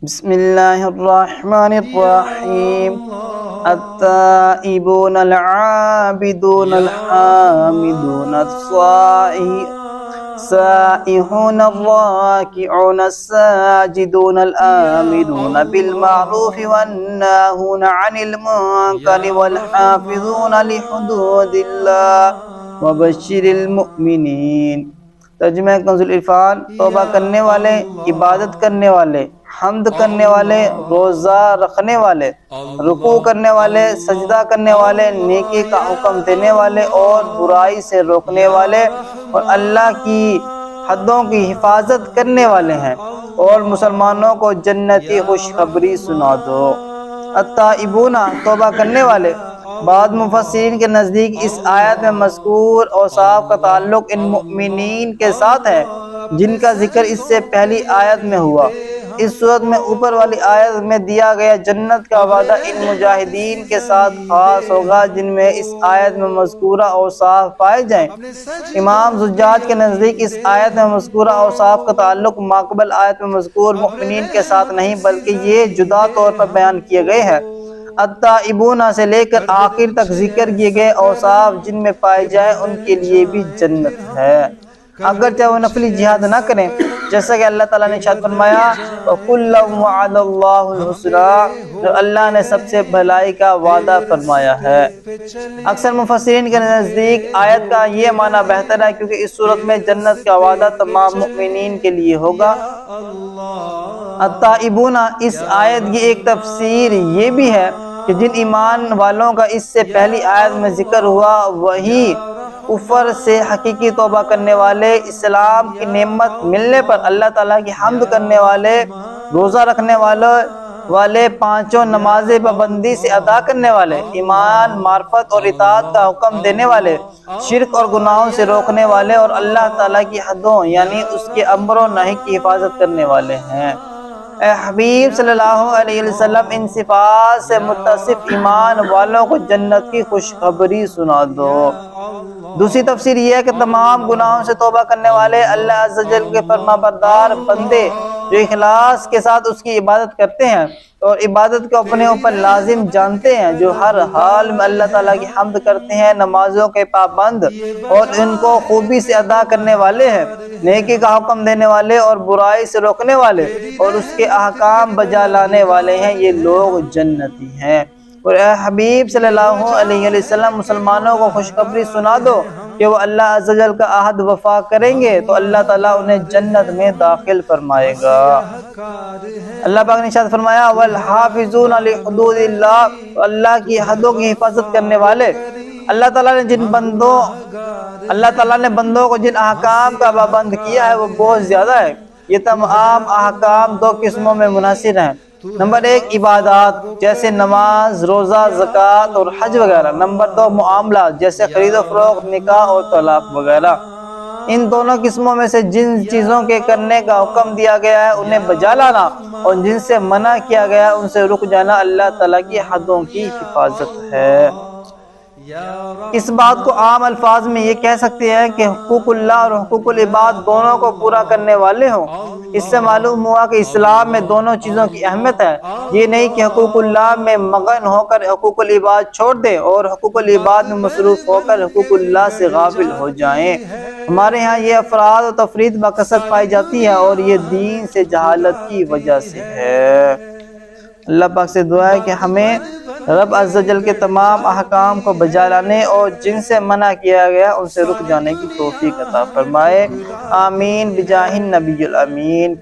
بسم اللہ الرحمن الرحیم التائبون العابدون الحامدون السائحون الراكعون الساجدون الآمرون بالمعروف والناهون عن المنكر والحافظون لحدود اللہ وبشر المؤمنین۔ ترجمہ کنز العرفان: توبہ کرنے والے، عبادت کرنے والے، حمد کرنے والے، روزہ رکھنے والے، رکوع کرنے والے، سجدہ کرنے والے، نیکی کا حکم دینے والے اور برائی سے روکنے والے اور اللہ کی حدوں کی حفاظت کرنے والے ہیں، اور مسلمانوں کو جنتی خوشخبری سنا دو۔ التائبون، توبہ کرنے والے۔ بعض مفسرین کے نزدیک اس آیت میں مذکور اوصاف کا تعلق ان مؤمنین کے ساتھ ہے جن کا ذکر اس سے پہلی آیت میں ہوا۔ اس صورت میں اوپر والی آیت میں دیا گیا جنت کا وعدہ ان مجاہدین کے ساتھ خاص ہوگا جن میں اس آیت میں مذکورہ اوصاف پائے جائیں۔ امام زجاج کے نزدیک اس آیت میں مذکورہ اوصاف کا تعلق ماقبل آیت میں مذکور مؤمنین کے ساتھ نہیں بلکہ یہ جدا طور پر بیان کیے گئے ہیں۔ التائبون سے لے کر آخر تک ذکر کیے گئے اوصاف جن میں پائے جائیں ان کے لیے بھی جنت ہے، اگرچہ وہ نفلی جہاد نہ کریں، جیسا کہ اللہ تعالیٰ نے ارشاد فرمایا وَكُلًّا وَعَدَ اللَّهُ الْحُسْنَىٰ، جو اللہ نے سب سے بھلائی کا وعدہ فرمایا ہے۔ اکثر مفسرین کے نزدیک آیت کا یہ معنی بہتر ہے کیونکہ اس صورت میں جنت کا وعدہ تمام مؤمنین کے لیے ہوگا۔ التائبون، اس آیت کی ایک تفسیر یہ بھی ہے کہ جن ایمان والوں کا اس سے پہلی آیت میں ذکر ہوا وہی کفر سے حقیقی توبہ کرنے والے، اسلام کی نعمت ملنے پر اللہ تعالیٰ کی حمد کرنے والے، روزہ رکھنے والے، پانچوں نمازیں پابندی سے ادا کرنے والے، ایمان، معرفت اور اطاعت کا حکم دینے والے، شرک اور گناہوں سے روکنے والے اور اللہ تعالیٰ کی حدوں یعنی اس کے امر و نہی کی حفاظت کرنے والے ہیں۔ اے حبیب صلی اللہ علیہ وسلم، ان صفات سے متصف ایمان والوں کو جنت کی خوشخبری سنا دو۔ دوسری تفسیر یہ ہے کہ تمام گناہوں سے توبہ کرنے والے اللہ عز و جل کے فرما بردار بندے جو اخلاص کے ساتھ اس کی عبادت کرتے ہیں اور عبادت کو اپنے اوپر لازم جانتے ہیں، جو ہر حال میں اللہ تعالیٰ کی حمد کرتے ہیں، نمازوں کے پابند اور ان کو خوبی سے ادا کرنے والے ہیں، نیکی کا حکم دینے والے اور برائی سے روکنے والے اور اس کے احکام بجا لانے والے ہیں، یہ لوگ جنتی ہیں۔ اور اے حبیب صلی اللہ علیہ وسلم، مسلمانوں کو خوشخبری سنا دو کہ وہ اللہ عز و جل کا عہد وفا کریں گے تو اللہ تعالیٰ انہیں جنت میں داخل فرمائے گا۔ اللہ پاک نے ارشاد فرمایا والحافظون لحدود اللہ، اللہ کی حدوں کی حفاظت کرنے والے۔ اللہ تعالیٰ نے بندوں کو جن احکام کا پابند کیا ہے وہ بہت زیادہ ہے۔ یہ تمام احکام دو قسموں میں منحصر ہیں۔ نمبر 1 عبادات جیسے نماز، روزہ، زکوٰۃ اور حج وغیرہ۔ نمبر 2 معاملات جیسے خرید و فروخت، نکاح اور طلاق وغیرہ۔ ان دونوں قسموں میں سے جن چیزوں کے کرنے کا حکم دیا گیا ہے انہیں بجا لانا اور جن سے منع کیا گیا ہے ان سے رک جانا اللہ تعالیٰ کی حدوں کی حفاظت ہے۔ اس بات کو عام الفاظ میں یہ کہہ سکتے ہیں کہ حقوق اللہ اور حقوق العباد دونوں کو پورا کرنے والے ہوں۔ اس سے معلوم ہوا کہ اسلام میں دونوں چیزوں کی اہمیت ہے، یہ نہیں کہ حقوق اللہ میں مغن ہو کر حقوق العباد چھوڑ دیں اور حقوق العباد میں مصروف ہو کر حقوق اللہ سے غافل ہو جائیں۔ ہمارے ہاں یہ افراد و تفرید بکثرت پائی جاتی ہے اور یہ دین سے جہالت کی وجہ سے ہے۔ اللہ پاک سے دعا ہے کہ ہمیں رب عز و جل کے تمام احکام کو بجا لانے اور جن سے منع کیا گیا ان سے رک جانے کی توفیق عطا فرمائے۔ آمین بجاہ النبی الامین۔